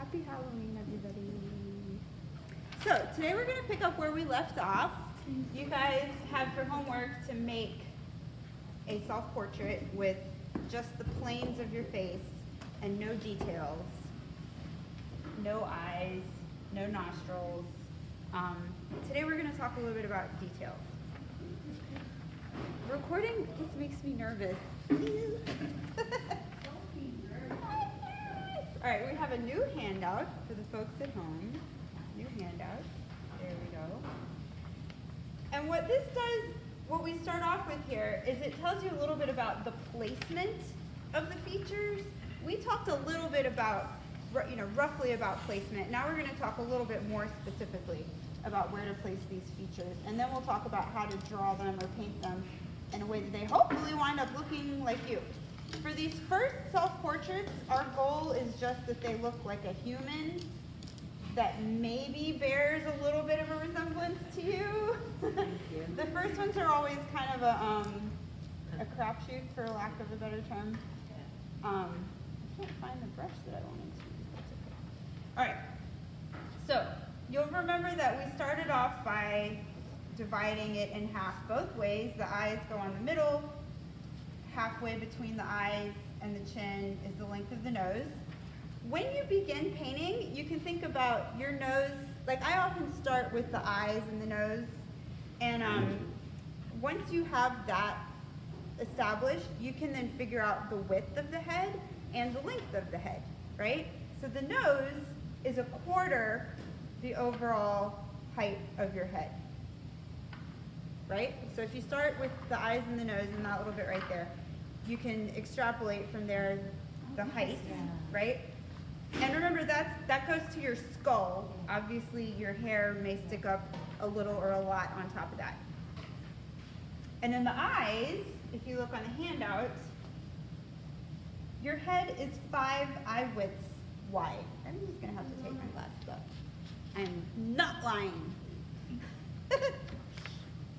Happy Halloween, everybody. So today we're going to pick up where we left off. You guys have for homework to make a self-portrait with just the planes of your face and no details, no eyes, no nostrils. Today we're going to talk a little bit about details. Recording just makes me nervous. All right, we have a new handout for the folks at home. New handout. There we go. And what this does, what we start off with here, is it tells you a little bit about the placement of the features. We talked a little bit about, roughly about placement. Now we're going to talk a little bit more specifically about where to place these features. And then we'll talk about how to draw them or paint them in a way that they hopefully wind up looking like you. For these first self-portraits, our goal is just that they look like a human that maybe bears a little bit of a resemblance to you. The first ones are always kind of a crapshoot, for lack of a better term. I can't find the brush that I wanted to use. That's okay. All right. So you'll remember that we started off by dividing it in half both ways. The eyes go on the middle. Halfway between the eyes and the chin is the length of the nose. When you begin painting, you can think about your nose. Like I often start with the eyes and the nose. And once you have that established, you can then figure out the width of the head and the length of the head, right? So the nose is a quarter the overall height of your head, right? So if you start with the eyes and the nose and that little bit right there, you can extrapolate from there the height, right? And remember, that goes to your skull. Obviously, your hair may stick up a little or a lot on top of that. And then the eyes, if you look on the handout, your head is 5 eye widths wide. I'm just going to have to take my glasses off. I'm not lying.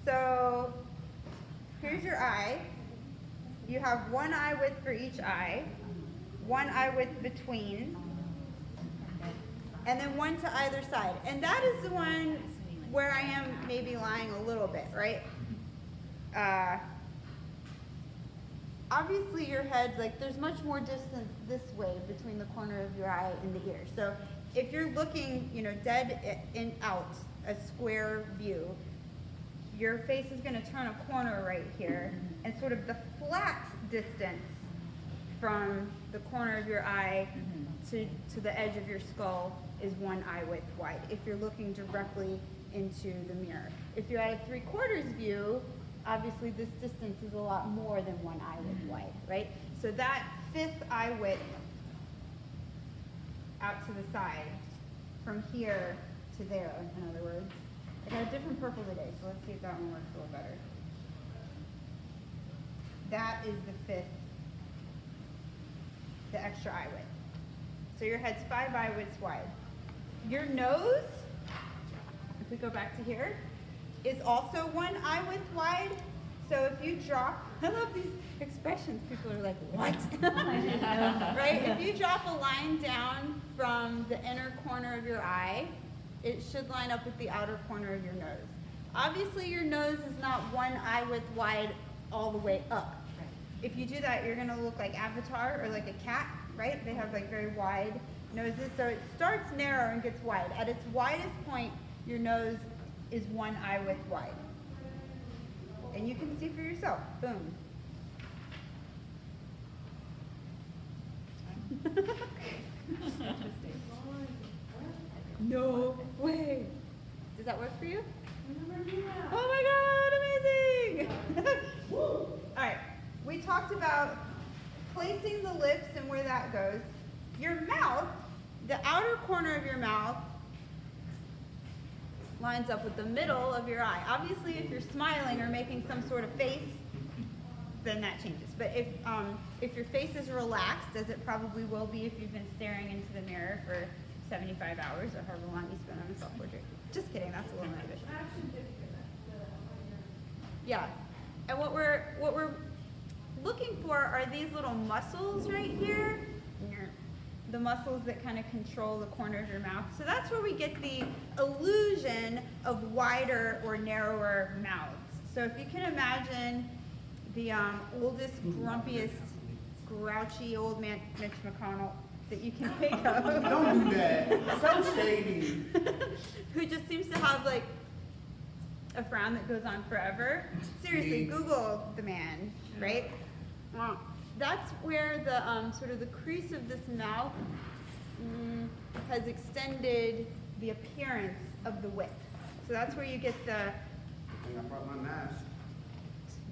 So here's your eye. You have 1 eye width for each eye, 1 eye width between, and then 1 to either side. And that is the one where I am maybe lying a little bit, right? Obviously your head, like there's much more distance this way between the corner of your eye and the ear. So if you're looking, dead in out, a square view, your face is going to turn a corner right here, and sort of the flat distance from the corner of your eye to the edge of your skull is 1 eye width wide if you're looking directly into the mirror. If you're at a 3/4 view, obviously this distance is a lot more than 1 eye width wide, right? So that 5th eye width out to the side, from here to there, in other words. I got a different purple today, so let's see if that one works a little better. That is the 5th, the extra eye width. So your head's 5 eye widths wide. Your nose, if we go back to here, is also 1 eye width wide. So if you drop, I love these expressions, people are like, what? Right? If you drop a line down from the inner corner of your eye, it should line up with the outer corner of your nose. Obviously your nose is not 1 eye width wide all the way up. Right. If you do that, you're gonna look like Avatar or like a cat, right? They have like very wide noses, so it starts narrow and gets wide. At its widest point, your nose is 1 eye width wide. And you can see for yourself, boom. No way. Does that work for you? Oh my God, amazing! All right, we talked about placing the lips and where that goes. Your mouth, the outer corner of your mouth lines up with the middle of your eye. Obviously, if you're smiling or making some sort of face, then that changes. But if your face is relaxed, as it probably will be if you've been staring into the mirror for 75 hours or however long you spend on a self-portrait. Just kidding, that's a little ambitious. Yeah, and what we're looking for are these little muscles right here the muscles that kind of control the corner of your mouth. So that's where we get the illusion of wider or narrower mouths. So if you can imagine the oldest, grumpiest, grouchy old man, Mitch McConnell, that you can think of. Don't do that. So shady. Who just seems to have like a frown that goes on forever. Seriously, Google the man, right? That's where the sort of the crease of this mouth has extended the appearance of the width. So that's where you get the. I brought my mask.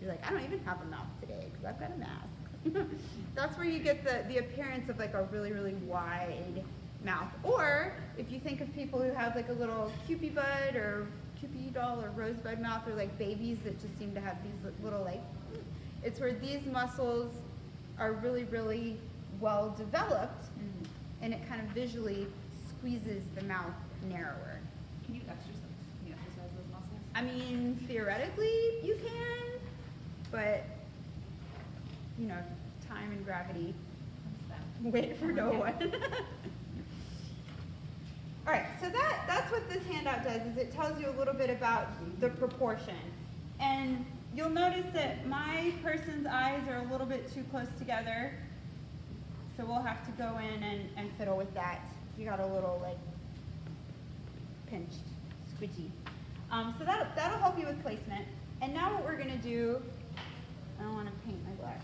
You're like, I don't even have a mouth today because I've got a mask. That's where you get the appearance of like a really, really wide mouth. Or if you think of people who have like a little Cupid bud or Cupid doll or rosebud mouth, or like babies that just seem to have these little like, it's where these muscles are really, really well developed, and it kind of visually squeezes the mouth narrower. Can you exercise those muscles? I mean, theoretically you can, but you know, time and gravity wait for no one. All right, so that's what this handout does, is it tells you a little bit about the proportion. And you'll notice that my person's eyes are a little bit too close together, so we'll have to go in and fiddle with that. You got a little like pinched, squidgy. So that'll help you with placement. And now what we're gonna do, I don't wanna paint my glasses.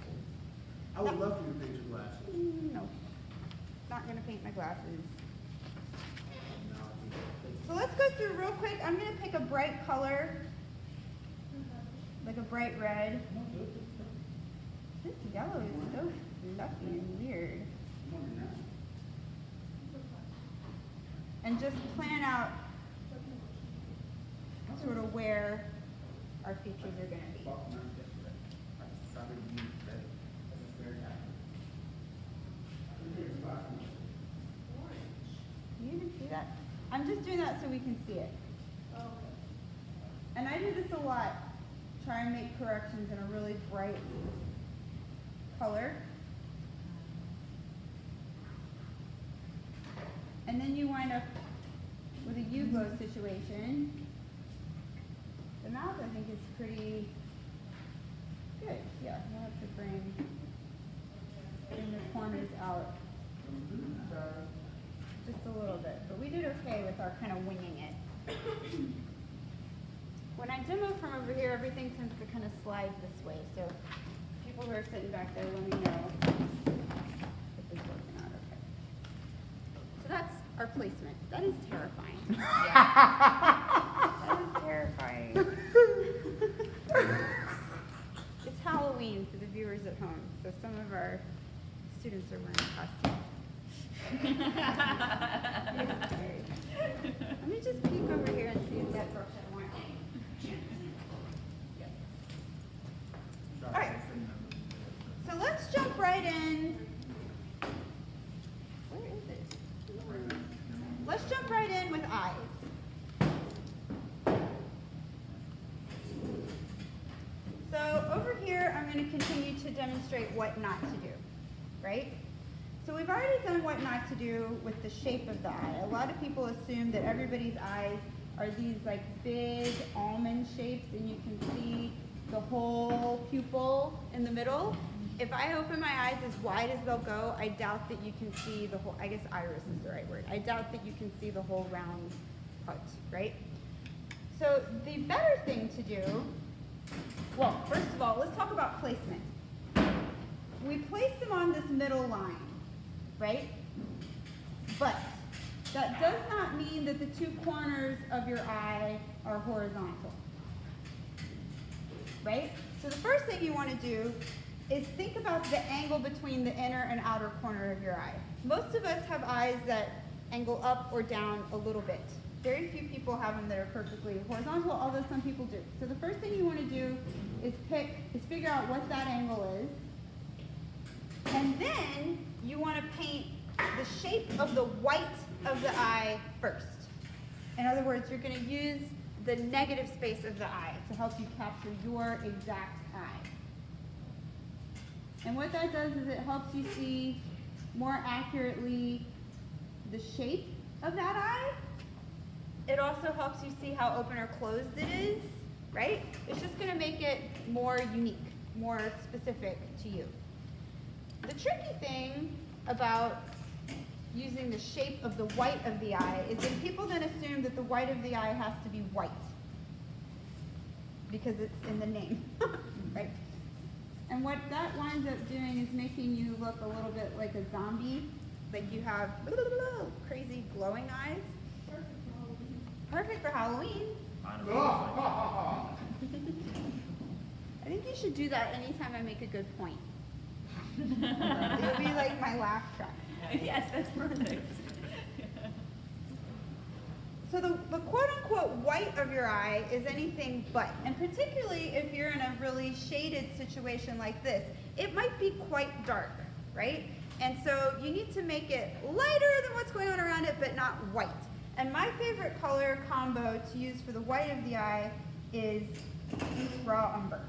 I would love for you to paint your glasses. No, not gonna paint my glasses. No, So let's go through real quick. I'm gonna pick a bright color, like a bright red. This yellow is so fluffy and weird. And just plan out sort of where our features are gonna be. You even see that? I'm just doing that so we can see it. And I do this a lot. Try and make corrections in a really bright color. And then you wind up with a U-glow situation. The mouth, I think, is pretty good. Yeah, you'll have to bring the corners out just a little bit. But we did okay with our kind of winging it. When I demo from over here, everything tends to kind of slide this way. So people who are sitting back there, let me know if it's working out okay. So that's our placement. That is terrifying. That is terrifying. It's Halloween for the viewers at home, so some of our students are wearing costumes. Let me just peek over here and see if that brush I want. All right, so let's jump right in. Where is it? Let's jump right in with eyes. So over here, I'm going to continue to demonstrate what not to do, right? So we've already done what not to do with the shape of the eye. A lot of people assume that everybody's eyes are these like big almond shapes, and you can see the whole pupil in the middle. If I open my eyes as wide as they'll go, I doubt that you can see the whole, I guess iris is the right word. I doubt that you can see the whole round part, right? So the better thing to do, well, first of all, let's talk about placement. We place them on this middle line, right? But that does not mean that the two corners of your eye are horizontal, right? So the first thing you want to do is think about the angle between the inner and outer corner of your eye. Most of us have eyes that angle up or down a little bit. Very few people have them that are perfectly horizontal, although some people do. So the first thing you want to do is figure out what that angle is. And then you want to paint the shape of the white of the eye first. In other words, you're going to use the negative space of the eye to help you capture your exact eye. And what that does is it helps you see more accurately the shape of that eye. It also helps you see how open or closed it is, right? It's just gonna make it more unique, more specific to you. The tricky thing about using the shape of the white of the eye is that people then assume that the white of the eye has to be white because it's in the name, right? And what that winds up doing is making you look a little bit like a zombie, like you have crazy glowing eyes. Perfect for Halloween. I think you should do that anytime I make a good point. It'll be like my laugh track. Yes, that's perfect. So the quote-unquote white of your eye is anything but, and particularly if you're in a really shaded situation like this, it might be quite dark, right? And so you need to make it lighter than what's going on around it, but not white. And my favorite color combo to use for the white of the eye is raw umber.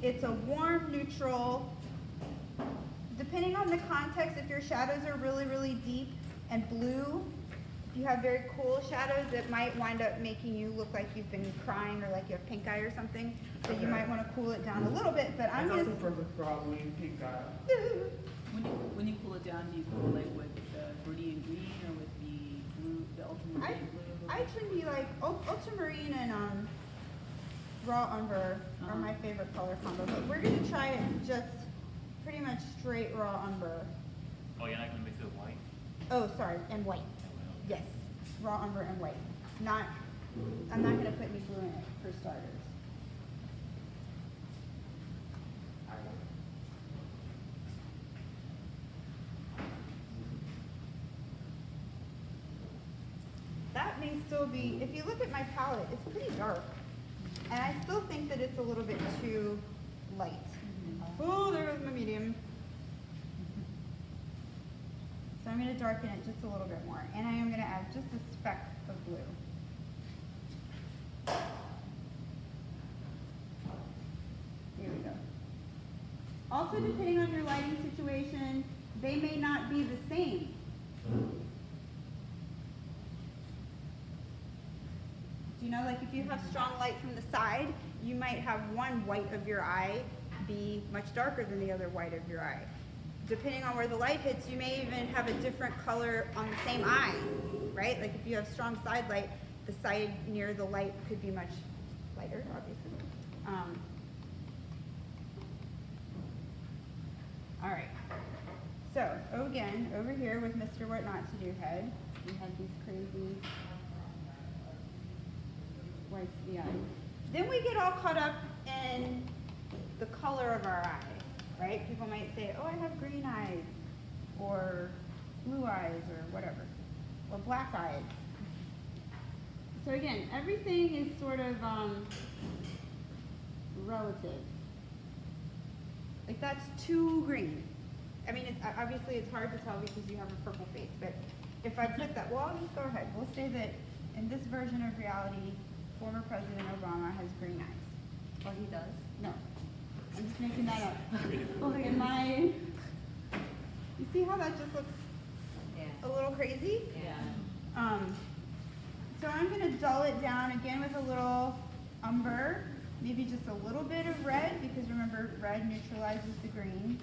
It's a warm, neutral, depending on the context, if your shadows are really, really deep and blue, if you have very cool shadows, it might wind up making you look like you've been crying or like you have pink eye or something. So you might want to cool it down a little bit, but I'm That's just... also perfect for Halloween, pink eye. When you cool it down, do you cool like with the Viridian green or with the blue, the ultramarine blue? I tend to be like ultramarine and raw umber are my favorite color combo, but we're going to try it just pretty much straight raw umber. Oh, you're not gonna mix it with white? Oh, sorry, and white. Yes, raw umber and white. I'm not going to put any blue in it for starters. That may still be, if you look at my palette, it's pretty dark. And I still think that it's a little bit too light. Oh, there goes my medium. So I'm going to darken it just a little bit more. And I am going to add just a speck of blue. Here we go. Also, depending on your lighting situation, they may not be the same. Do you know, like if you have strong light from the side, you might have one white of your eye be much darker than the other white of your eye. Depending on where the light hits, you may even have a different color on the same eye, right? Like if you have strong side light, the side near the light could be much lighter, obviously. All right. So, again, over here with Mr. What Not to Do head, we have these crazy whites of the eye. Then we get all caught up in the color of our eye, right? People might say, oh, I have green eyes, or blue eyes, or whatever, or black eyes. So again, everything is sort of relative. Like that's too green. I mean, obviously it's hard to tell because you have a purple face, but if I put that, well, I'll just go ahead. We'll say that in this version of reality, former President Obama has green eyes. Oh, he does? No, I'm just making that up. You see how that just looks a little crazy? Yeah. So I'm going to dull it down again with a little umber, maybe just a little bit of red, because remember, red neutralizes the green.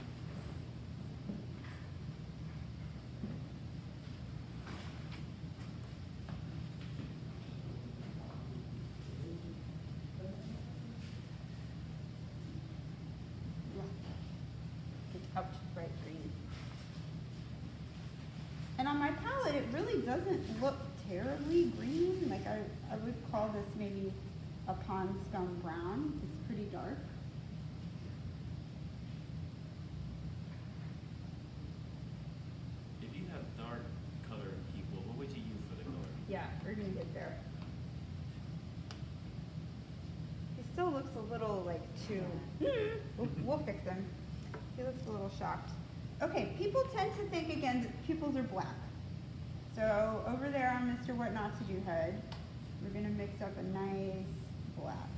Ouch, bright green. And on my palette, it really doesn't look terribly green. Like I would call this maybe a pond scum brown. It's pretty dark. If you have dark color people, what would you use for the color? Yeah, we're gonna get there. He still looks a little like too, we'll fix him. He looks a little shocked. Okay, people tend to think again that pupils are black. So over there on Mr. What Not to Do head, we're gonna mix up a nice black.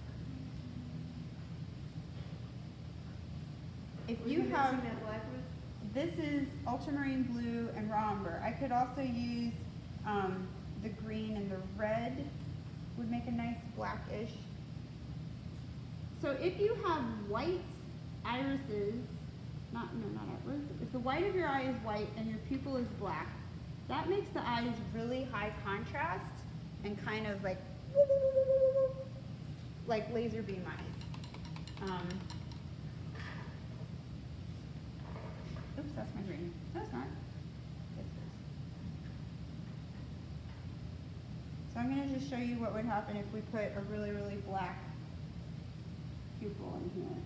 If you have, this is ultramarine blue and raw umber. I could also use the green and the red would make a nice blackish. So if you have white irises, not iris, if the white of your eye is white and your pupil is black, that makes the eyes really high contrast and kind of like laser beam eyes. Oops, that's my green. No, it's not. It's this. So I'm going to just show you what would happen if we put a really, really black pupil in here.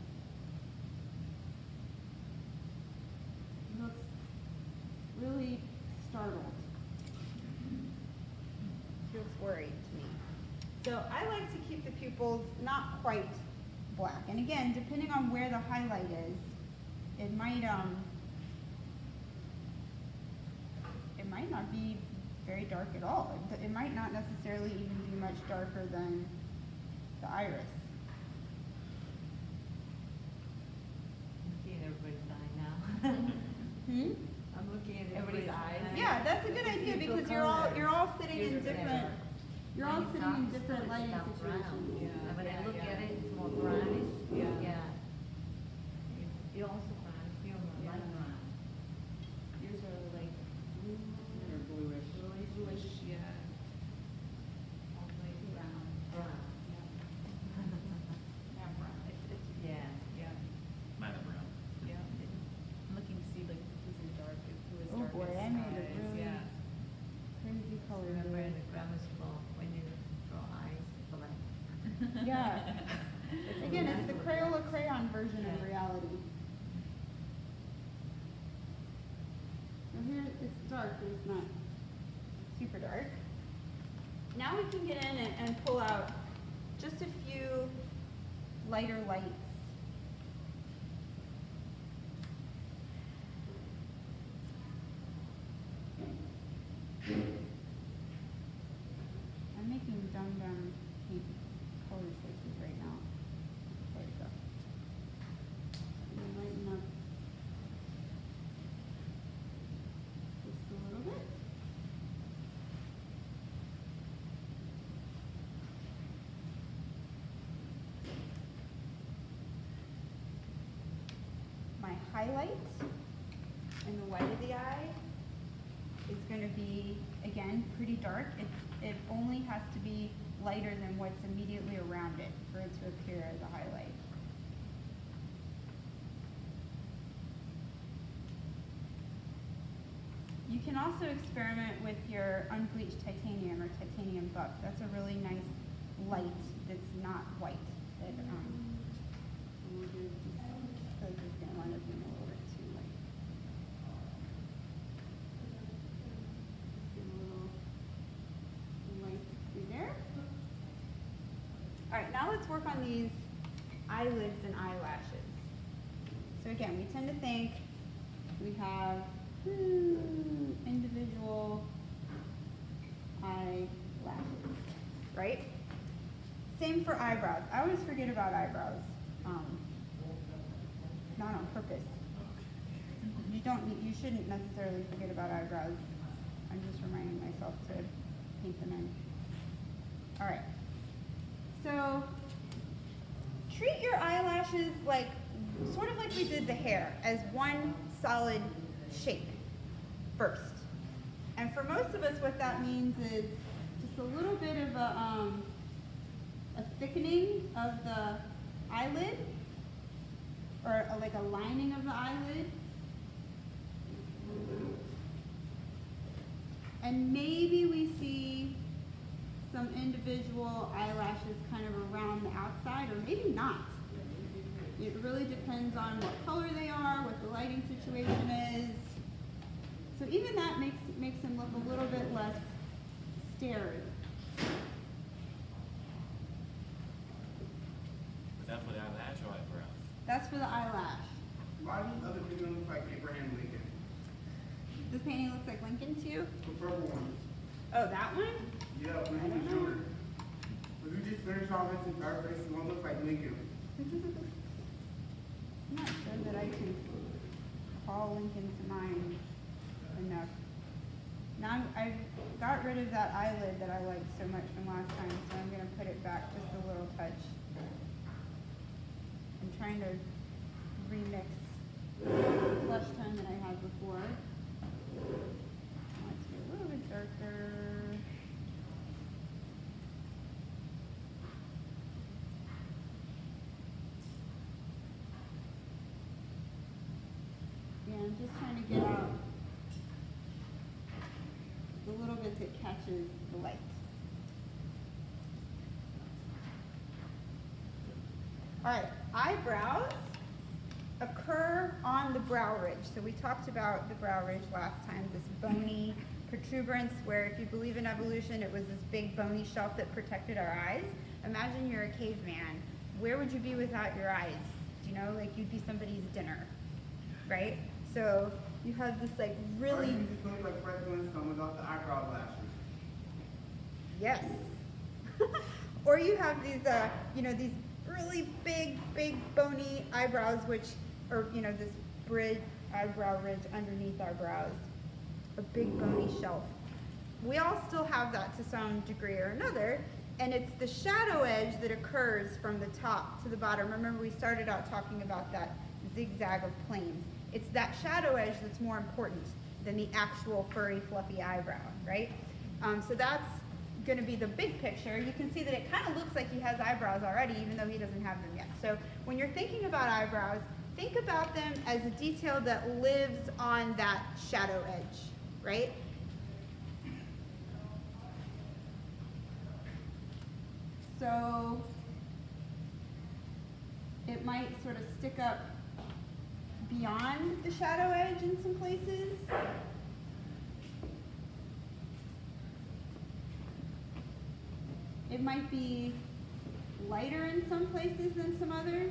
It looks really startled. She looks worried to me. So I like to keep the pupils not quite black. And again, depending on where the highlight is, it might not be very dark at all. It might not necessarily even be much darker than the iris. I'm looking at everybody's eye now. I'm looking at everybody's eyes. Yeah, that's a good idea because you're all sitting in different lighting situations. Yeah. When I look at it, it's more brownish. Yeah. You also brownish, you're more light brown. Yours are like blue. Or bluish. Bluish, yeah. All the way brown. Brown. Yeah, brown. It's, Yeah. yeah, Mine are brown. yeah. I'm looking to see like who's in dark, who is Oh darkest boy, I made a eyes, really yeah. crazy color. Remember here. in the grammar school, when you draw eyes, for like. Yeah. Again, it's the Crayola crayon version of reality. So here it's dark, but it's not super dark. Now we can get in and pull out just a few lighter lights. I'm making dumb pink color choices right now. There we go. And lighten up just a little bit. My highlight in the white of the eye is going to be, again, pretty dark. It only has to be lighter than what's immediately around it for it to appear as a highlight. You can also experiment with your unbleached titanium or titanium buff. That's a really nice light that's not white. That, we'll do just because it's going to wind up being a little bit too light. Give a little light through there. All right, now let's work on these eyelids and eyelashes. So again, we tend to think we have individual eyelashes, right? Same for eyebrows. I always forget about eyebrows, not on purpose. You shouldn't necessarily forget about eyebrows. I'm just reminding myself to paint them in. All right. So treat your eyelashes like, sort of like we did the hair, as one solid shape first. And for most of us, what that means is just a little bit of a thickening of the eyelid, or like a lining of the eyelid. And maybe we see some individual eyelashes kind of around the outside, or maybe not. It really depends on what color they are, what the lighting situation is. So even that makes them look a little bit less starey. Is that for the eyelash or eyebrow? That's for the eyelash. Why does other people look like Abraham Lincoln? This painting looks like Lincoln to you? The purple ones. Oh, that one? Yeah, when I he don't was know. younger. When you just finish off his entire face, one looks like Lincoln. I'm not sure that I can call all link into mine enough. Now I got rid of that eyelid that I liked so much from last time, so I'm gonna put it back just a little touch. I'm trying to remix the flesh tone that I had before. Let's be a little bit darker. Yeah, I'm just trying to get out the little bit that catches the light. All right, eyebrows occur on the brow ridge. So we talked about the brow ridge last time, this bony protuberance where if you believe in evolution, it was this big bony shelf that protected our eyes. Imagine you're a caveman. Where would you be without your eyes? Do you know, like you'd be somebody's dinner, right? So you have this like Or really, you just look like Fred Flintstone without the eyebrow lashes. yes. Or you have these, these really big bony eyebrows, which, or this eyebrow ridge underneath our brows, a big bony shelf. We all still have that to some degree or another, and it's the shadow edge that occurs from the top to the bottom. Remember, we started out talking about that zigzag of planes. It's that shadow edge that's more important than the actual furry, fluffy eyebrow, right? So that's going to be the big picture. You can see that it kind of looks like he has eyebrows already, even though he doesn't have them yet. So when you're thinking about eyebrows, think about them as a detail that lives on that shadow edge, right? So it might sort of stick up beyond the shadow edge in some places. It might be lighter in some places than some others.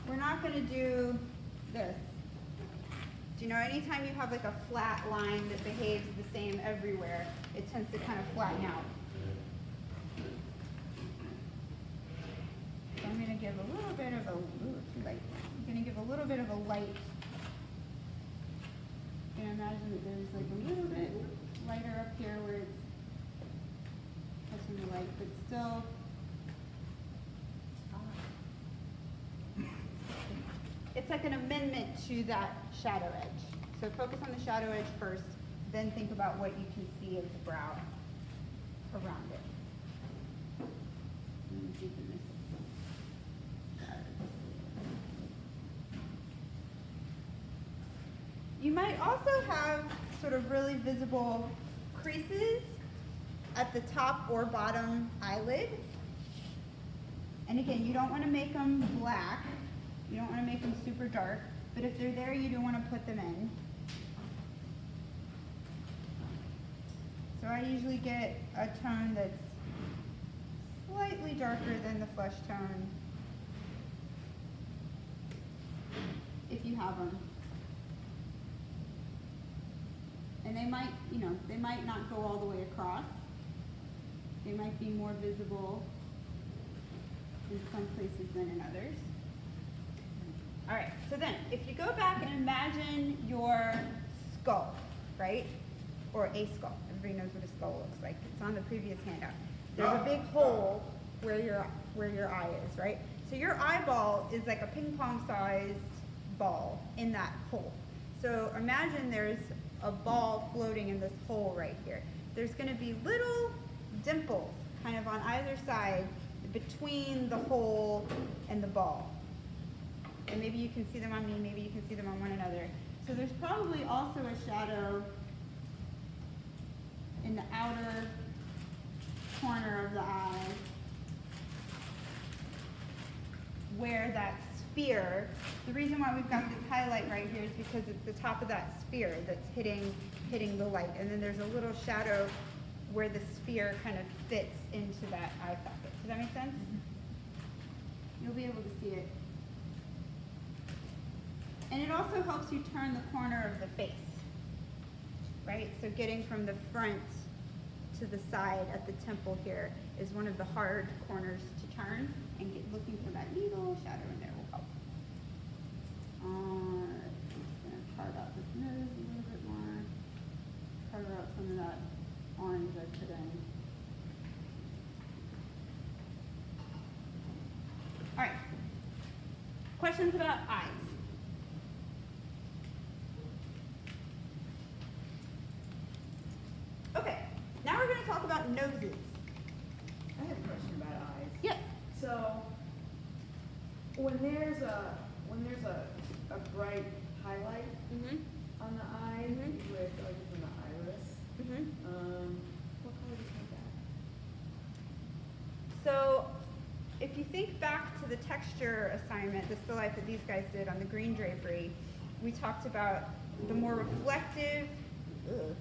We're not going to do this. Do you know, anytime you have like a flat line that behaves the same everywhere, it tends to kind of flatten out. So I'm going to give a little bit of a, too light. I'm going to give a little bit of a light. You can imagine that there's like a little bit lighter up here where it's touching the light, but still it's like an amendment to that shadow edge. So focus on the shadow edge first, then think about what you can see of the brow around it. Let me deepen this. You might also have sort of really visible creases at the top or bottom eyelid. And again, you don't want to make them black. You don't want to make them super dark, but if they're there, you do want to put them in. So I usually get a tone that's slightly darker than the flesh tone, if you have them. And they might, they might not go all the way across. They might be more visible in some places than in others. All right, so then, if you go back and imagine your skull, right? Or a skull. Everybody knows what a skull looks like. It's on the previous handout. There's a big hole where your eye is, right? So your eyeball is like a ping pong sized ball in that hole. So imagine there's a ball floating in this hole right here. There's going to be little dimples kind of on either side between the hole and the ball. And maybe you can see them on me, maybe you can see them on one another. So there's probably also a shadow in the outer corner of the eye where that sphere, the reason why we've got this highlight right here is because it's the top of that sphere that's hitting the light. And then there's a little shadow where the sphere kind of fits into that eye socket. Does that make sense? You'll be able to see it. And it also helps you turn the corner of the face, right? So getting from the front to the side at the temple here is one of the hard corners to turn. and looking for that needle, shadow in there will help. Just gonna carve out this nose a little bit more. Carve out some of that orange I put in. All right. Questions about eyes? Okay, now we're going to talk about noses. I have a question about eyes. Yes. So, when there's a bright highlight Mm-hmm. on the eye Mhm. with, like it's in the iris, Mm-hmm. what color does it make that? So, if you think back to the texture assignment, the still life that these guys did on the green drapery, we talked about the more reflective,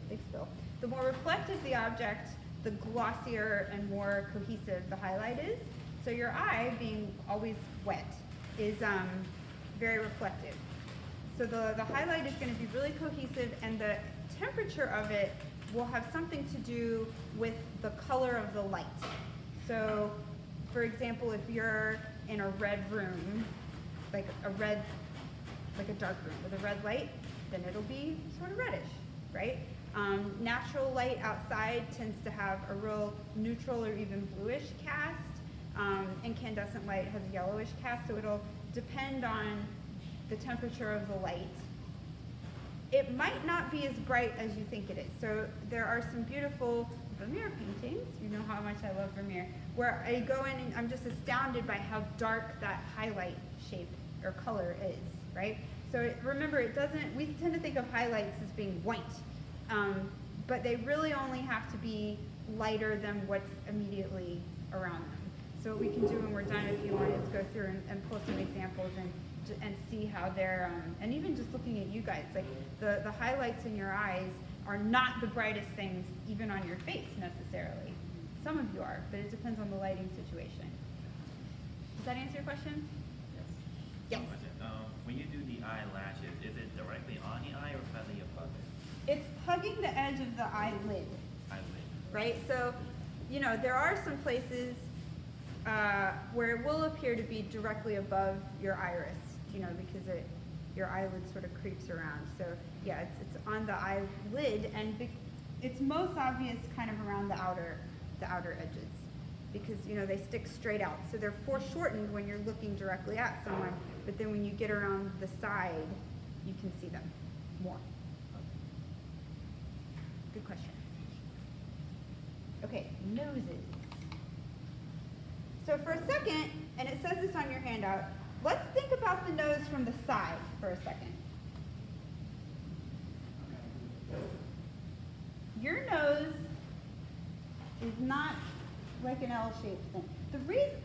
big spill, the more reflective the object, the glossier and more cohesive the highlight is. So your eye, being always wet, is very reflective. So the highlight is going to be really cohesive, and the temperature of it will have something to do with the color of the light. So, for example, if you're in a red room, like a dark room with a red light, then it'll be sort of reddish, right? Natural light outside tends to have a real neutral or even bluish cast. Incandescent light has a yellowish cast, so it'll depend on the temperature of the light. It might not be as bright as you think it is. So there are some beautiful Vermeer paintings, you know how much I love Vermeer, where I go in and I'm just astounded by how dark that highlight shape or color is, right? So remember, we tend to think of highlights as being white, but they really only have to be lighter than what's immediately around them. So what we can do when we're done, if you want, is go through and pull some examples and see how they're, and even just looking at you guys, like the highlights in your eyes are not the brightest things even on your face necessarily. Some of you are, but it depends on the lighting situation. Does that answer your question? Yes. When you do the eyelashes, is it directly on the eye or slightly above it? It's hugging the edge of the eyelid, Eyelid. right? So, there are some places where it will appear to be directly above your iris, because your eyelid sort of creeps around. So yeah, it's on the eyelid, and it's most obvious kind of around the outer edges, because they stick straight out. So they're foreshortened when you're looking directly at someone, but then when you get around the side, you can see them more. Good question. Okay, noses. So for a second, and it says this on your handout, let's think about the nose from the side for a second. Your nose is not like an L-shaped thing.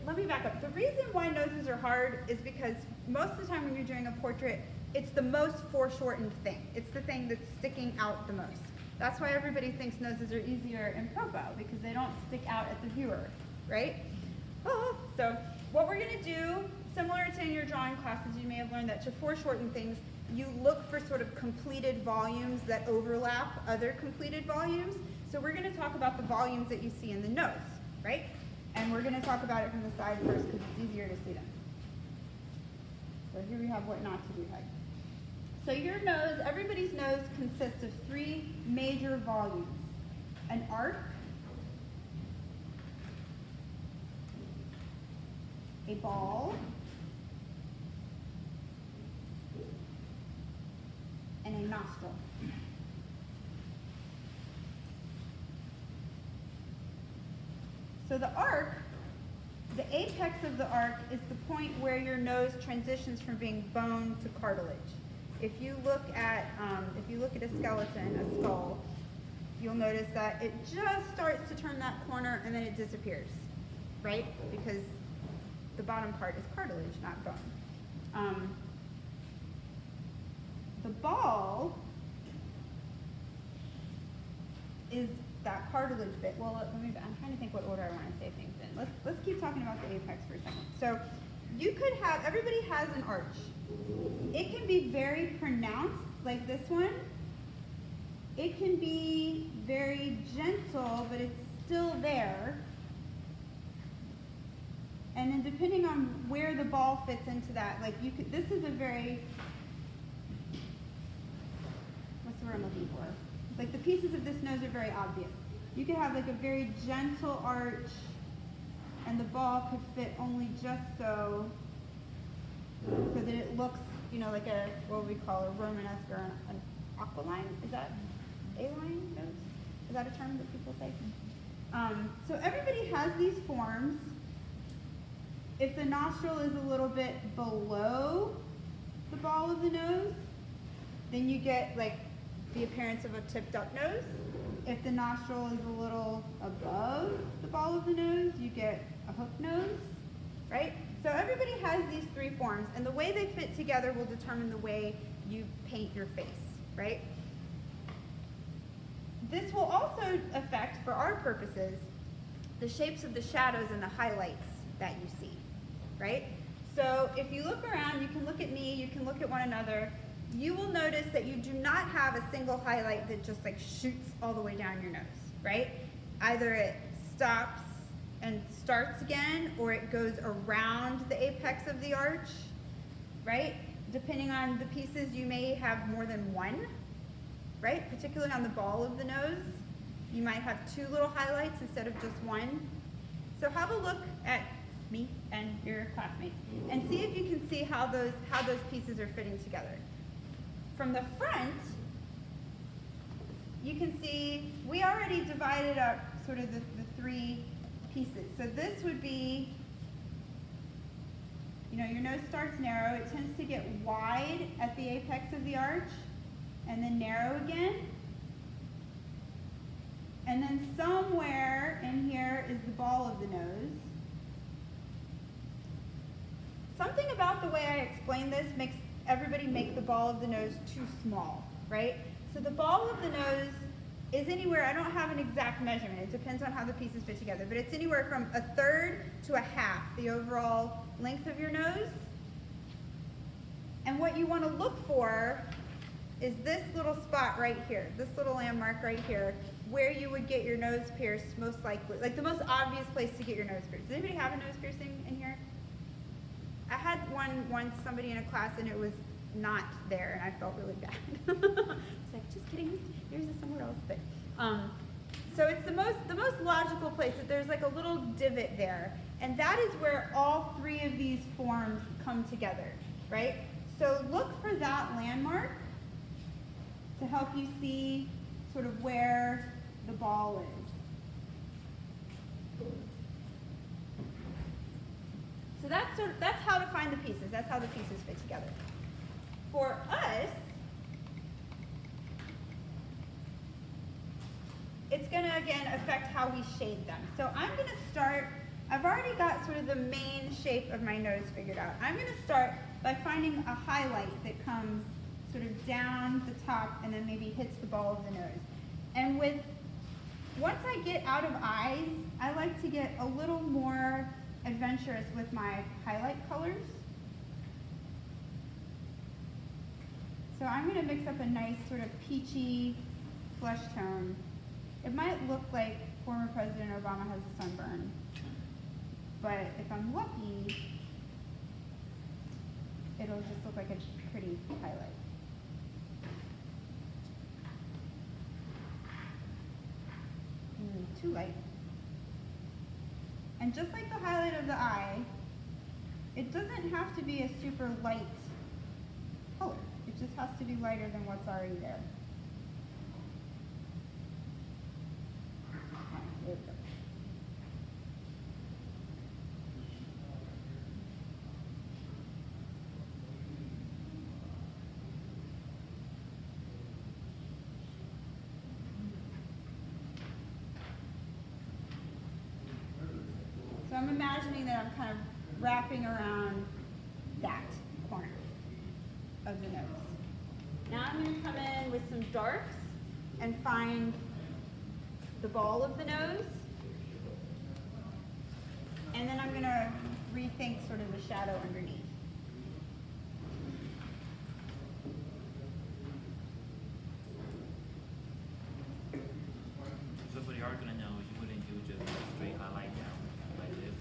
Let me back up. The reason why noses are hard is because most of the time when you're doing a portrait, it's the most foreshortened thing. It's the thing that's sticking out the most. That's why everybody thinks noses are easier in profile, because they don't stick out at the viewer, right? So what we're going to do, similar to in your drawing classes, you may have learned that to foreshorten things, you look for sort of completed volumes that overlap other completed volumes. So we're going to talk about the volumes that you see in the nose, right? And we're going to talk about it from the side first because it's easier to see them. So here we have what not to do next. So your nose, everybody's nose consists of 3 major volumes: an arc, a ball, and a nostril. So the arc, the apex of the arc is the point where your nose transitions from being bone to cartilage. If you look at a skeleton, a skull, you'll notice that it just starts to turn that corner and then it disappears, right? Because the bottom part is cartilage, not bone. The ball is that cartilage bit. Well, I'm trying to think what order I want to say things in. Let's keep talking about the apex for a second. So you could have, everybody has an arch. It can be very pronounced, like this one. It can be very gentle, but it's still there. And then depending on where the ball fits into that, like you could, this is a very, what's the word I'm looking for? Like the pieces of this nose are very obvious. You could have like a very gentle arch and the ball could fit only just so that it looks, you know, like a, what would we call a Romanesque or an aquiline? Is that A-line nose? Is that a term that people say? So everybody has these forms. If the nostril is a little bit below the ball of the nose, then you get like the appearance of a tipped up nose. If the nostril is a little above the ball of the nose, you get a hook nose, right? So everybody has these three forms, and the way they fit together will determine the way you paint your face, right? This will also affect, for our purposes, the shapes of the shadows and the highlights that you see, right? So if you look around, you can look at me, you can look at one another, you will notice that you do not have a single highlight that just like shoots all the way down your nose, right? Either it stops and starts again, or it goes around the apex of the arch, right? Depending on the pieces, you may have more than one, right? Particularly on the ball of the nose, you might have two little highlights instead of just one. So have a look at me and your classmates and see if you can see how those pieces are fitting together. From the front, you can see we already divided up sort of the three pieces. So this would be, you know, your nose starts narrow. It tends to get wide at the apex of the arch and then narrow again. And then somewhere in here is the ball of the nose. Something about the way I explain this makes everybody make the ball of the nose too small, right? So the ball of the nose is anywhere, I don't have an exact measurement, it depends on how the pieces fit together, but it's anywhere from 1/3 to 1/2 the overall length of your nose. And what you want to look for is this little spot right here, this little landmark right here, where you would get your nose pierced most likely, like the most obvious place to get your nose pierced. Does anybody have a nose piercing in here? I had one once, somebody in a class, and it was not there, and I felt really bad. It's like, just kidding, yours is somewhere else. But so it's the most logical place. That there's like a little divot there, and that is where all three of these forms come together, right? So look for that landmark to help you see sort of where the ball is. So that's how to find the pieces. That's how the pieces fit together. For us, it's going to, again, affect how we shade them. So I'm going to start, I've already got sort of the main shape of my nose figured out. I'm going to start by finding a highlight that comes sort of down the top and then maybe hits the ball of the nose. And once I get out of eyes, I like to get a little more adventurous with my highlight colors. So I'm going to mix up a nice sort of peachy flesh tone. It might look like former President Obama has a sunburn, but if I'm lucky, it'll just look like a pretty highlight. Too light. And just like the highlight of the eye, it doesn't have to be a super light color. It just has to be lighter than what's already there. Okay, there we go. So I'm imagining that I'm kind of wrapping around that corner of the nose. Now I'm going to come in with some darks and find the ball of the nose. And then I'm going to rethink sort of the shadow underneath. So for the art gonna know, you wouldn't do just a straight highlight down like this?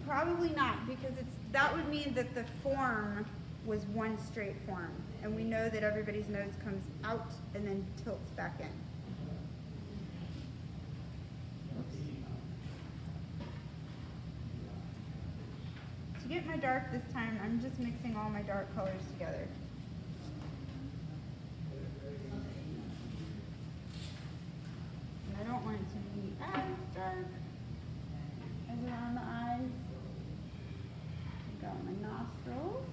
Probably Probably not, because that would mean that the form was one straight form. And we know that everybody's nose comes out and then tilts back in. To get my dark this time, I'm just mixing all my dark colors together. And I don't want it to be as dark as around the eyes. Got my nostrils.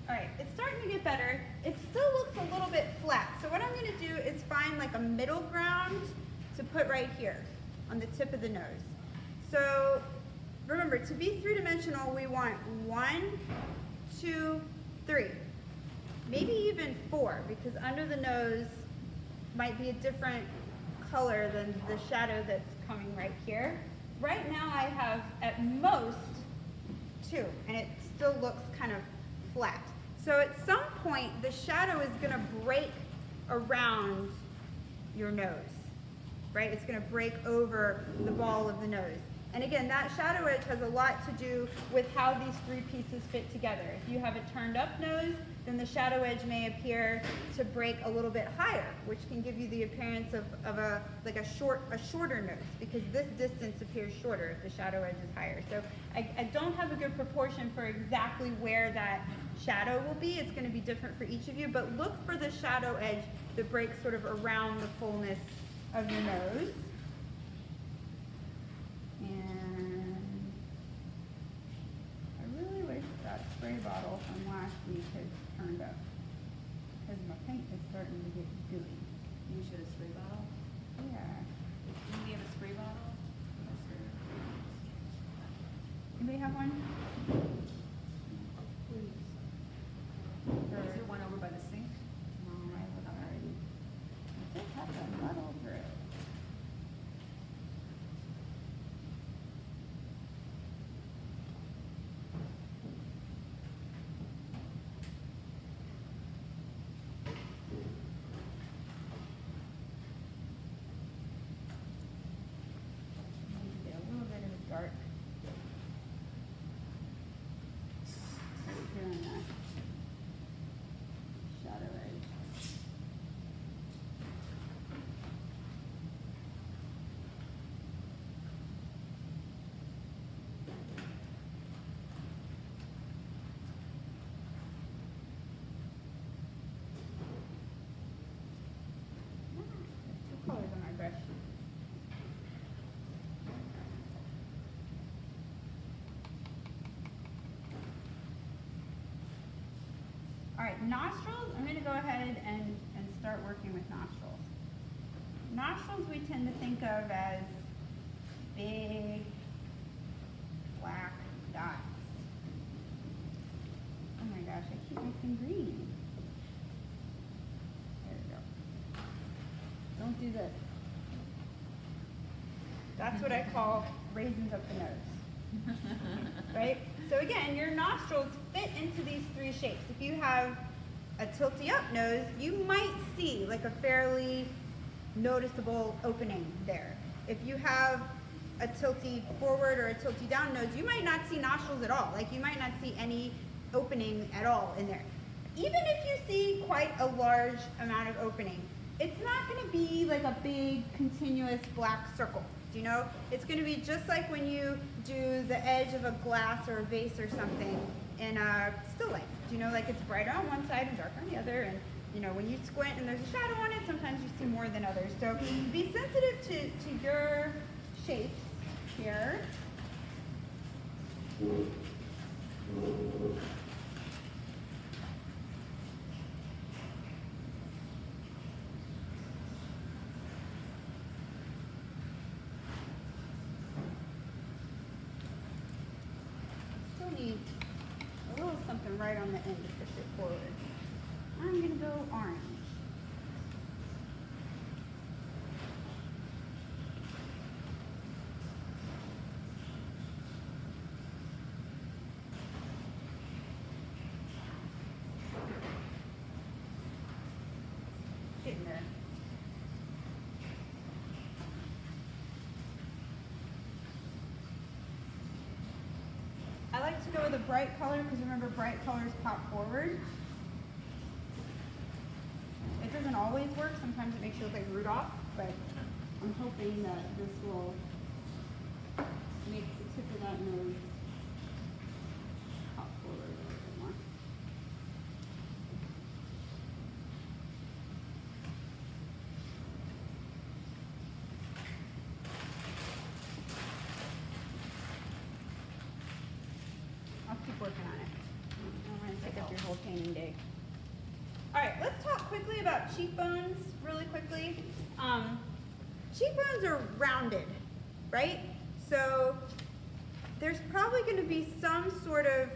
Alright, it's starting to get better. It still looks a little bit flat. So what I'm going to do is find like a middle ground to put right here on the tip of the nose. So remember, to be three-dimensional, we want 1, 2, 3. Maybe even 4, because under the nose might be a different color than the shadow that's coming right here. Right now I have at most 2, and it still looks kind of flat. So at some point, the shadow is going to break around your nose, right? It's going to break over the ball of the nose. And again, that shadow edge has a lot to do with how these 3 pieces fit together. If you have a turned up nose, then the shadow edge may appear to break a little bit higher, which can give you the appearance of a shorter nose, because this distance appears shorter if the shadow edge is higher. So I don't have a good proportion for exactly where that shadow will be. It's going to be different for each of you, but look for the shadow edge that breaks sort of around the fullness of your nose. And I really wish that spray bottle from last week had turned up, because my paint is starting to get gooey. You should have spray bottle. Yeah. Do we have a spray bottle? Anybody have one? Is there one over by the sink? No, I have it already. I just have to muddle through it. Get a little bit of the dark right here on that shadow edge. Two colors on my brush. All right, nostrils, I'm going to go ahead and start working with nostrils. Nostrils we tend to think of as big black dots. Oh my gosh, I keep mixing green. There we go. Don't do this. That's what I call raisins up the nose. Right? So again, your nostrils fit into these 3 shapes. If you have a tilty up nose, you might see like a fairly noticeable opening there. If you have a tilty forward or a tilty down nose, you might not see nostrils at all. Like you might not see any opening at all in there. Even if you see quite a large amount of opening, it's not going to be like a big continuous black circle. Do you know? It's going to be just like when you do the edge of a glass or a vase or something in a still life. Do you know, like it's brighter on one side and darker on the other, and you know, when you squint and there's a shadow on it, sometimes you see more than others. So be sensitive to your shapes here. needs a little something right on the end to push it forward. I'm gonna go orange. Getting there. I like to go with a bright color because remember bright colors pop forward. It doesn't always work. Sometimes it makes you look like Rudolph, but I'm hoping that this will make the tip of that nose pop forward a little bit more. I'll keep working on it. I don't want to take up your whole painting day. All right, let's talk quickly about cheekbones, really quickly. Cheekbones are rounded, right? So there's probably going to be some sort of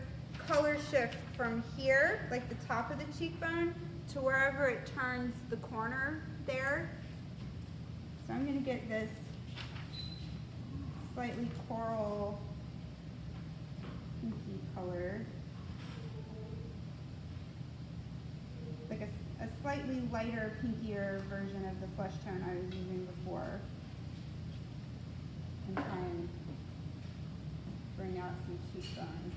color shift from here, like the top of the cheekbone, to wherever it turns the corner there. So I'm going to get this slightly coral pinky color. Like a slightly lighter, pinkier version of the flesh tone I was using before. And try and bring out some cheekbone.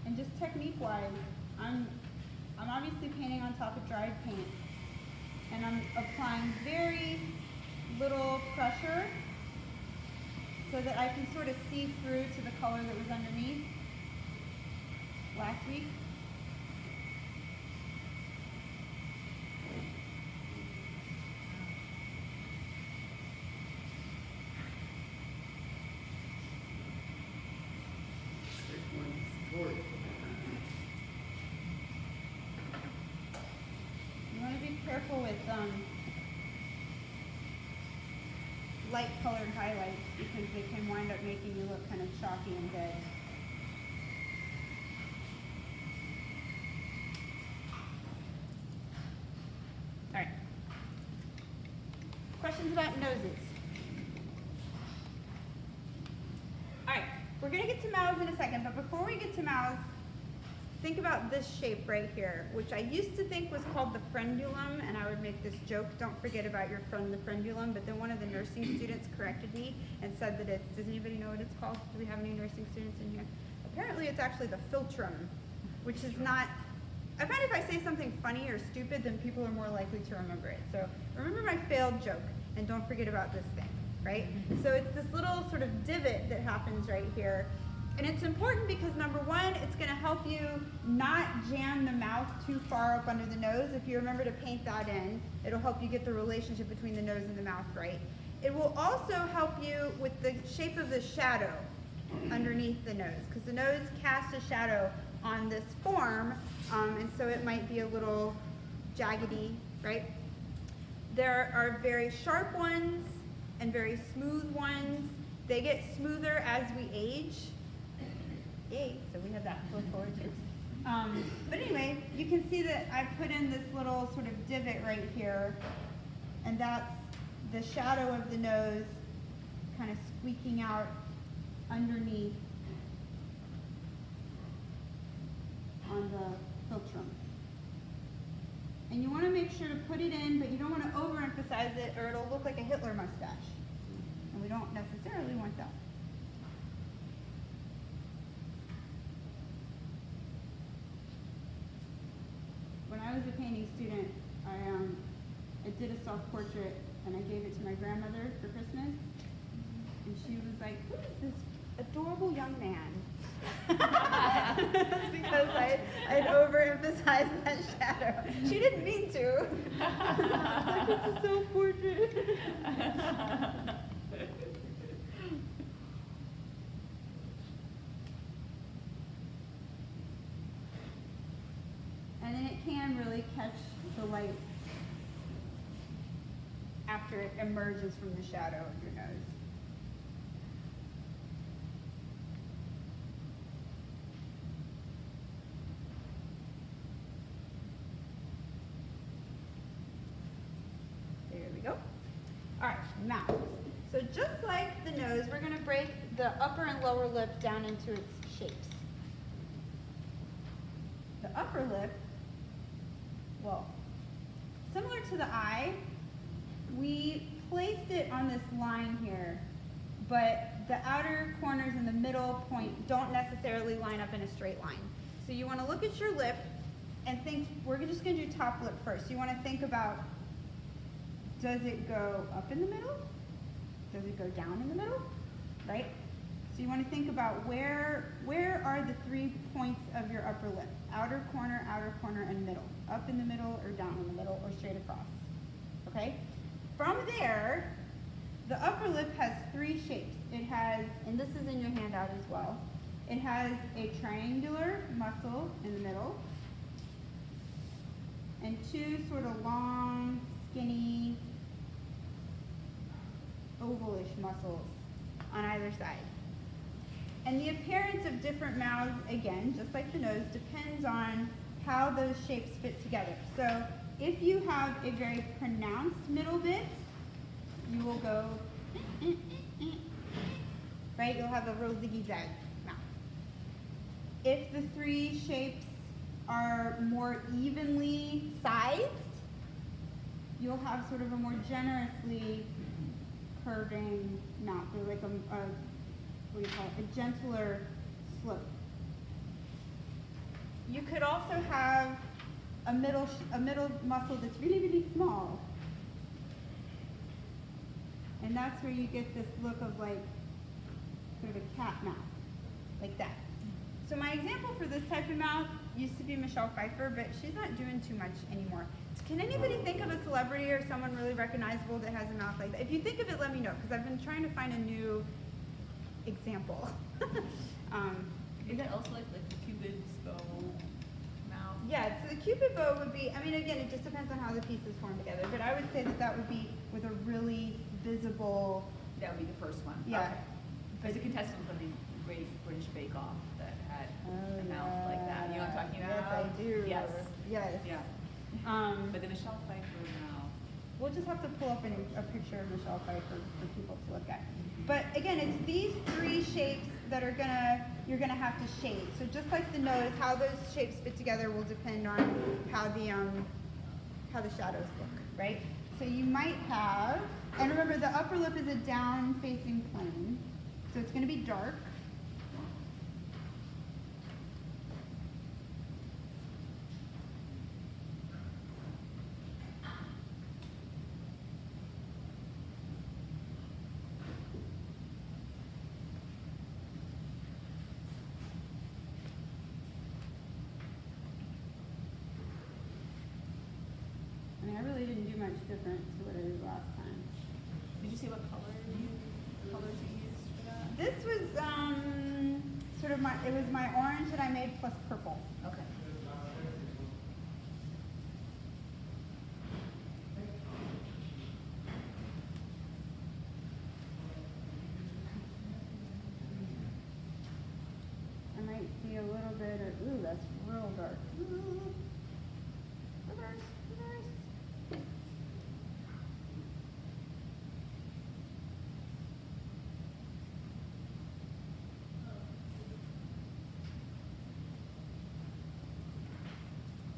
And just technique-wise, I'm obviously painting on top of dried paint, and I'm applying very little pressure so that I can sort of see through to the color that was underneath last week. You want to be careful with light colored highlights because they can wind up making you look kind of chalky and dead. All right. Questions about noses? All right, we're gonna get to mouths in a second, but before we get to mouths, think about this shape right here, which I used to think was called the frenulum, and I would make this joke, don't forget about your friend the frenulum, but then one of the nursing students corrected me and said that it's, does anybody know what it's called? Do we have any nursing students in here? Apparently it's actually the philtrum, which is not, I find if I say something funny or stupid, then people are more likely to remember it. So remember my failed joke, and don't forget about this thing, right? So it's this little sort of divot that happens right here. And it's important because number one, it's gonna help you not jam the mouth too far up under the nose. If you remember to paint that in, it'll help you get the relationship between the nose and the mouth right. It will also help you with the shape of the shadow underneath the nose, because the nose casts a shadow on this form, and so it might be a little jaggedy, right? There are very sharp ones and very smooth ones. They get smoother as we age. Yay, so we have that to look forward to. But anyway, you can see that I put in this little sort of divot right here, and that's the shadow of the nose kind of squeaking out underneath on the philtrum. And you want to make sure to put it in, but you don't want to overemphasize it or it'll look like a Hitler mustache. And we don't necessarily want that. When I was a painting student, I did a self-portrait and I gave it to my grandmother for Christmas. And she was like, who is this adorable young man? Because I'd overemphasized that shadow. She didn't mean to. Like, it's a self-portrait. And then it can really catch the light after it emerges from the shadow of your nose. There we go. All right, mouth. So just like the nose, we're going to break the upper and lower lip down into its shapes. The upper lip, well, similar to the eye, we placed it on this line here, but the outer corners and the middle point don't necessarily line up in a straight line. So you want to look at your lip and think, we're just going to do top lip first. You want to think about, does it go up in the middle? Does it go down in the middle? Right? So you want to think about where are the 3 points of your upper lip? Outer corner, and middle. Up in the middle, or down in the middle, or straight across. Okay? From there, the upper lip has 3 shapes. It has, and this is in your handout as well, it has a triangular muscle in the middle, and 2 sort of long, skinny, ovalish muscles on either side. And the appearance of different mouths, again, just like the nose, depends on how those shapes fit together. So if you have a very pronounced middle bit, you will go, right? You'll have a real ziggy-zag mouth. If the 3 shapes are more evenly sized, you'll have sort of a more generously curving mouth, or like a what do you call it, a gentler slope. You could also have a middle muscle that's really, really small. And that's where you get this look of like sort of a cat mouth, like that. So my example for this type of mouth used to be Michelle Pfeiffer, but she's not doing too much anymore. Can anybody think of a celebrity or someone really recognizable that has a mouth like that? If you think of it, let me know, because I've been trying to find a new example. Is that also like the Cupid's bow mouth? Yeah, so the Cupid bow would be, I mean, again, it just depends on how the pieces form together, but I would say that that would be with a really visible. That would be the first one. Yeah. Okay. There's a contestant from the Great British Bake Off that had a mouth like that. You know what I'm talking about? Yes, I do. Yes. Yes. Yeah. But the Michelle Pfeiffer mouth. We'll just have to pull up a picture of Michelle Pfeiffer for people to look at. But again, it's these 3 shapes that you're gonna have to shade. So just like the nose, how those shapes fit together will depend on how the shadows look, right? So you might have, and remember the upper lip is a down-facing plane, so it's gonna be dark. I mean, I really didn't do much different to what I did last time. Did you say what colors you used for that? This was sort of it was my orange that I made plus purple. Okay. I might see a little bit of, ooh, that's real dark. Ooh. Reverse, reverse.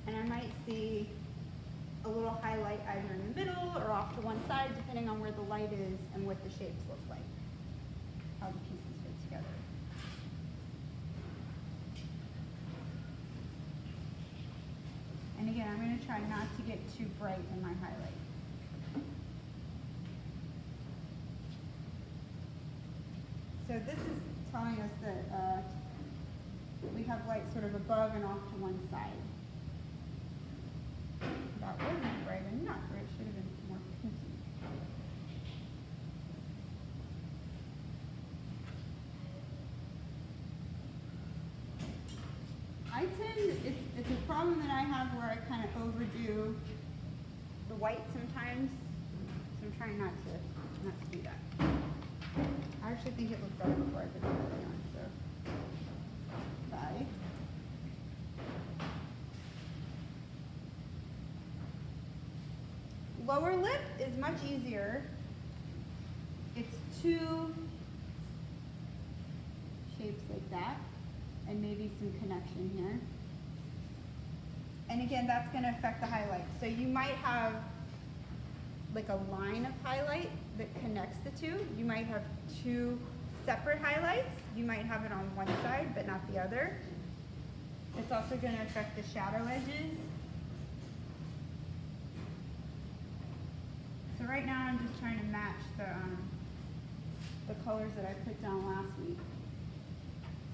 And I might see a little highlight either in the middle or off to one side, depending on where the light is and what the shapes look like, how the pieces fit together. And again, I'm going to try not to get too bright in my highlight. So this is telling us that we have light sort of above and off to one side. That wasn't bright enough, or it should have been more pinky. It's a problem that I have where I kind of overdo the white sometimes. So I'm trying not to do that. I actually think it looked better before I put the other on, so. Bye. Lower lip is much easier. It's two shapes like that, and maybe some connection here. And again, that's going to affect the highlights. So you might have like a line of highlight that connects the two. You might have two separate highlights. You might have it on one side, but not the other. It's also going to affect the shadow edges. So right now I'm just trying to match the colors that I put down last week.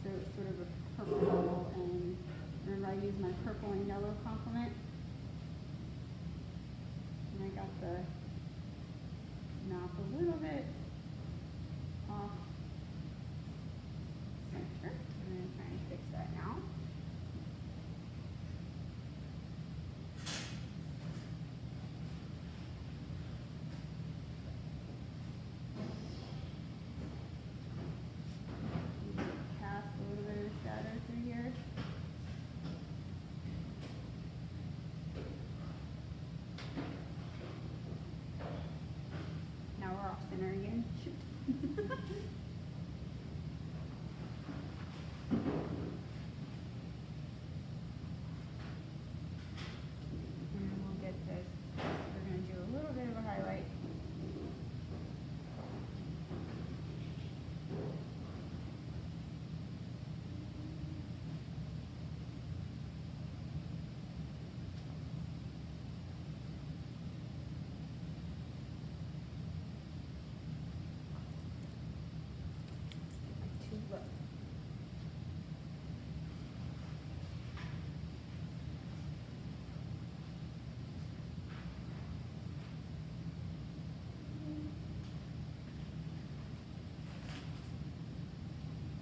So it's sort of a purple, and remember I used my purple and yellow complement. And I got the mouth a little bit off center. I'm going to try and fix that now. Cast a little bit of shadow through here. Now we're off center again. Shoot. And we'll get this. We're going to do a little bit of a highlight. Too low.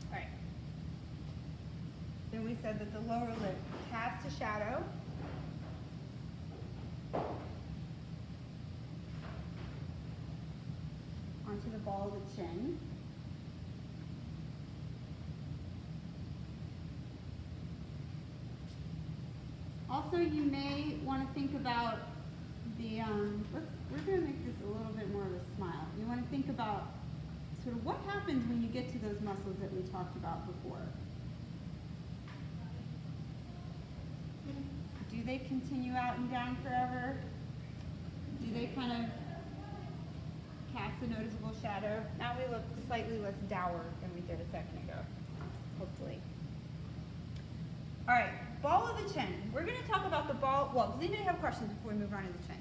All right. Then we said that the lower lip casts a shadow. Onto the ball of the chin. Also, you may want to think about the, we're going to make this a little bit more of a smile. You want to think about sort of what happens when you get to those muscles that we talked about before. Do they continue out and down forever? Do they kind of cast a noticeable shadow? Now we look slightly less dour than we did a second ago, hopefully. All right, ball of the chin. We're going to talk about the ball. Well, does anybody have questions before we move on to the chin?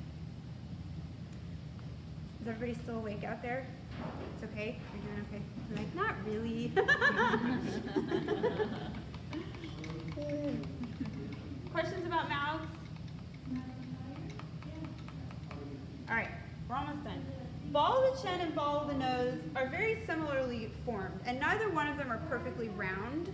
Is everybody still awake out there? It's okay? You're doing okay? You're like, not really. Questions about mouths? All right, we're almost done. Ball of the chin and ball of the nose are very similarly formed, and neither one of them are perfectly round.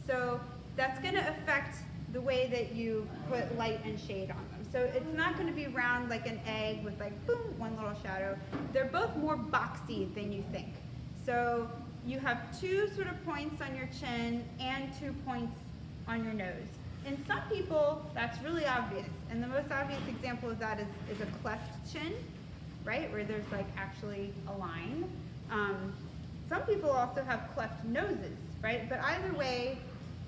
So that's going to affect the way that you put light and shade on them. So it's not going to be round like an egg with like, boom, one little shadow. They're both more boxy than you think. So you have two sort of points on your chin and 2 points on your nose. In some people, that's really obvious. And the most obvious example of that is a cleft chin, right? Where there's like actually a line. Some people also have cleft noses, right? But either way,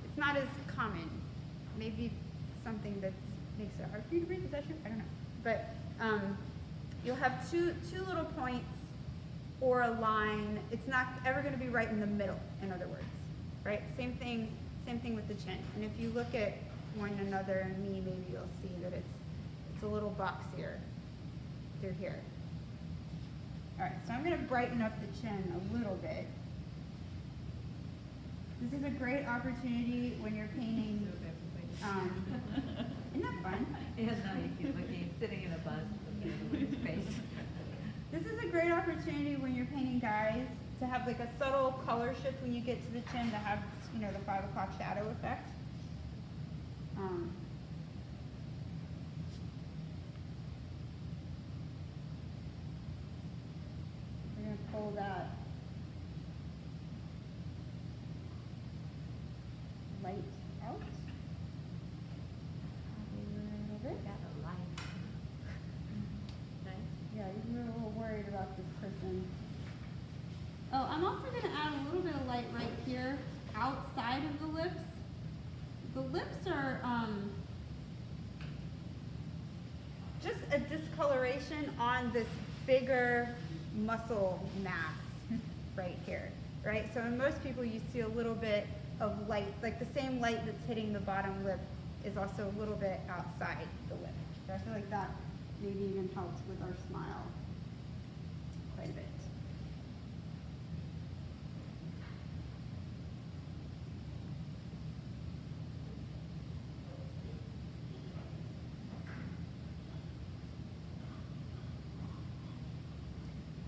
it's not as common. Maybe something that makes it hard for you to breathe, is that true? I don't know. But you'll have two little points or a line. It's not ever going to be right in the middle, in other words, right? Same thing with the chin. And if you look at one another and me, maybe you'll see that it's a little boxier through here. All right, so I'm going to brighten up the chin a little bit. This is a great opportunity when you're painting. Isn't that fun? Yeah, now you keep looking, sitting in a bus, looking at the woman's face. This is a great opportunity when you're painting guys to have like a subtle color shift when you get to the chin to have, you know, the 5 o'clock shadow effect. light out. Got a light. Nice. Yeah, you're a little worried about this person. Oh, I'm also going to add a little bit of light right here outside of the lips. The lips are just a discoloration on this bigger muscle mass right here, right? So in most people you see a little bit of light, like the same light that's hitting the bottom lip is also a little bit outside the lip. So I feel like that maybe even helps with our smile quite a bit.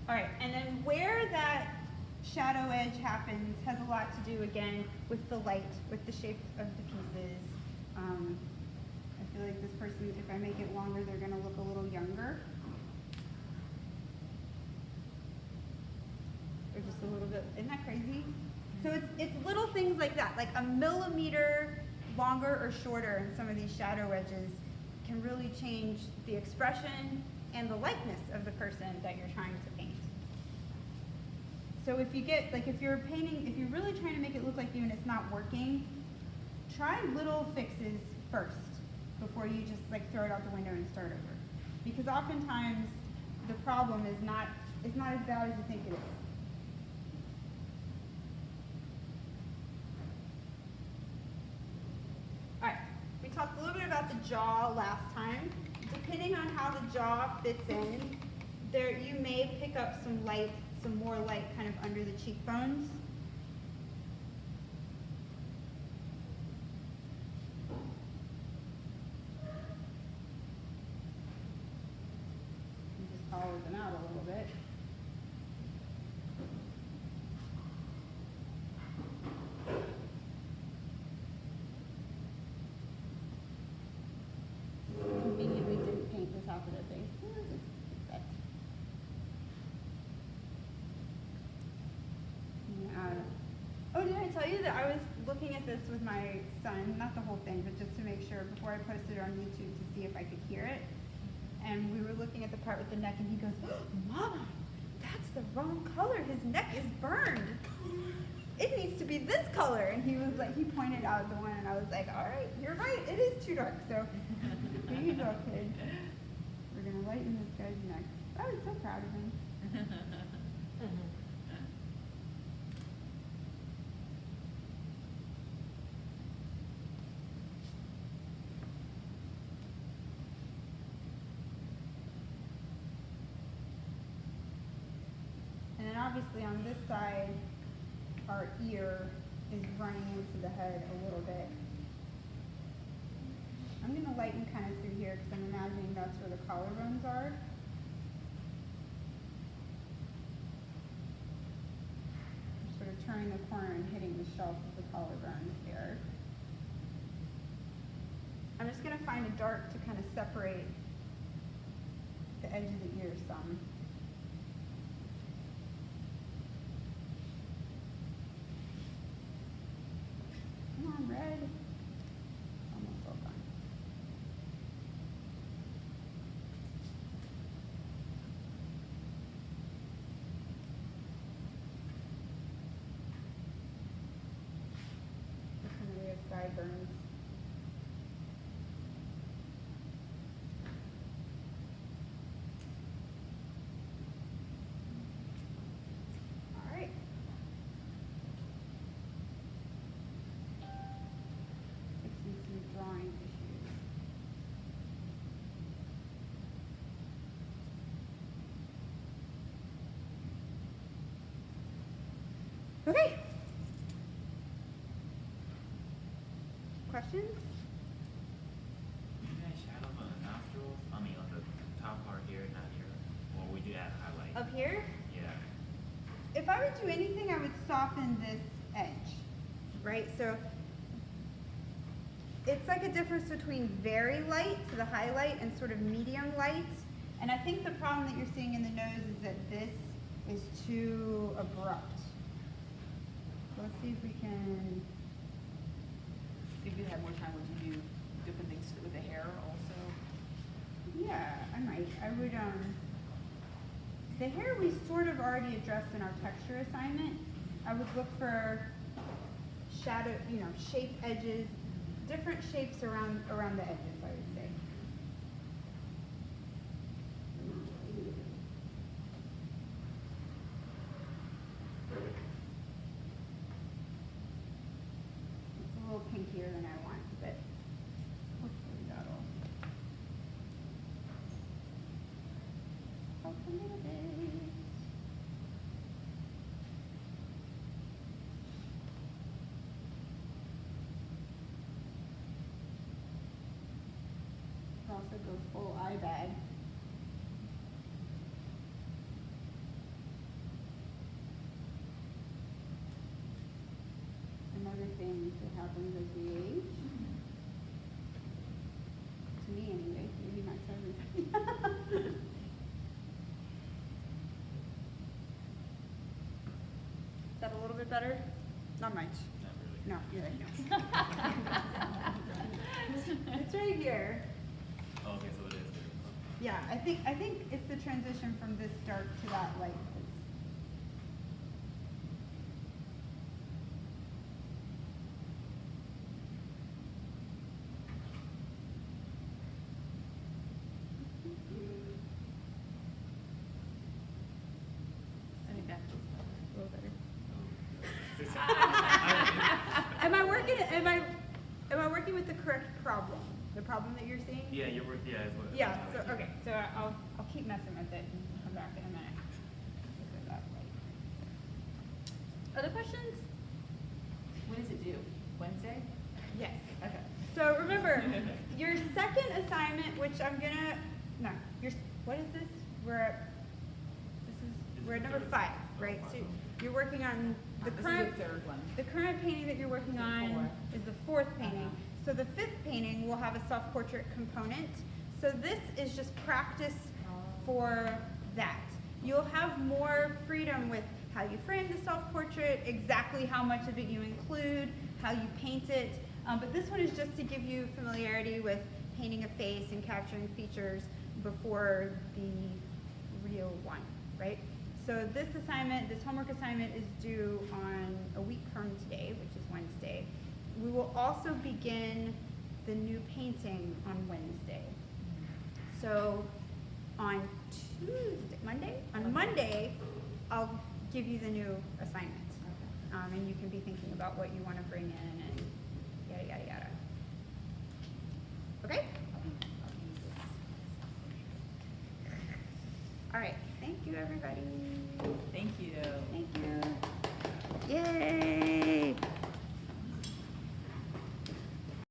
All right, and then where that shadow edge happens has a lot to do, again, with the light, with the shape of the pieces. I feel like this person, if I make it longer, they're going to look a little younger. Or just a little bit, isn't that crazy? So it's little things like that, like a millimeter longer or shorter in some of these shadow edges can really change the expression and the likeness of the person that you're trying to paint. So if you get, like if you're painting, if you're really trying to make it look like you and it's not working, try little fixes first before you just like throw it out the window and start over. Because oftentimes the problem is not as bad as you think it is. All right, we talked a little bit about the jaw last time. Depending on how the jaw fits in, there you may pick up some light, some more light kind of under the cheekbones. And just color them out a little bit. Conveniently didn't paint the top of their face. Oh, did I tell you that I was looking at this with my son, not the whole thing, but just to make sure before I posted it on YouTube to see if I could hear it. And we were looking at the part with the neck and he goes, oh, Mama, that's the wrong color. His neck is burned. It needs to be this color. And he was like, he pointed out the one and I was like, all right, you're right. It is too dark. So here you go, kid. We're going to lighten this guy's neck. I was so proud of him. And then obviously on this side, our ear is running into the head a little bit. I'm going to lighten kind of through here because I'm imagining that's where the collarbones are. I'm sort of turning the corner and hitting the shelf of the collarbones here. I'm just going to find a dark to kind of separate the edge of the ear some. Come on, red. Almost all done. Some of the sideburns. All right. Fixing some drawing issues. Okay. Questions? You guys shadows on the nostrils? I mean, on the top part here, not here. Or we do add highlight. Up here? Yeah. If I would do anything, I would soften this edge, right? So it's like a difference between very light to the highlight and sort of medium light. And I think the problem that you're seeing in the nose is that this is too abrupt. So let's see if we can If you had more time, would you do different things with the hair also? Yeah, I might. I would, the hair we sort of already addressed in our texture assignment. I would look for shadow, shape edges, different shapes around the edges, I would say. It's a little pinkier than I want, but hopefully that'll help a little bit. Could also go full eye bag. Another thing that happens as we age, to me anyway, maybe not to everybody. Is that a little bit better? Not much. Not really. No, you're right, no. It's right here. Oh, okay, so it is there. Yeah, I think it's the transition from this dark to that light. I think that feels better. A little better. Oh. Am I working with the correct problem? The problem that you're seeing? Yeah, you're working, yeah, it's what. Yeah, so, okay, so I'll keep messing with it and come back in a minute. Look at that light. Other questions? When is it due? Wednesday? Yes. Okay. So remember, your second assignment, which what is this? We're at number 5, right? So you're working on the This is current. the third one. The current painting that you're working on is the 4th painting. So the 5th painting will have a self-portrait component. So this is just practice for that. You'll have more freedom with how you frame the self-portrait, exactly how much of it you include, how you paint it. But this one is just to give you familiarity with painting a face and capturing features before the real one, right? So this homework assignment is due on a week from today, which is Wednesday. We will also begin the new painting on Wednesday. So on Monday, I'll give you the new assignment. And you can be thinking about what you want to bring in and yada, yada, yada. Okay? All right, thank you, everybody.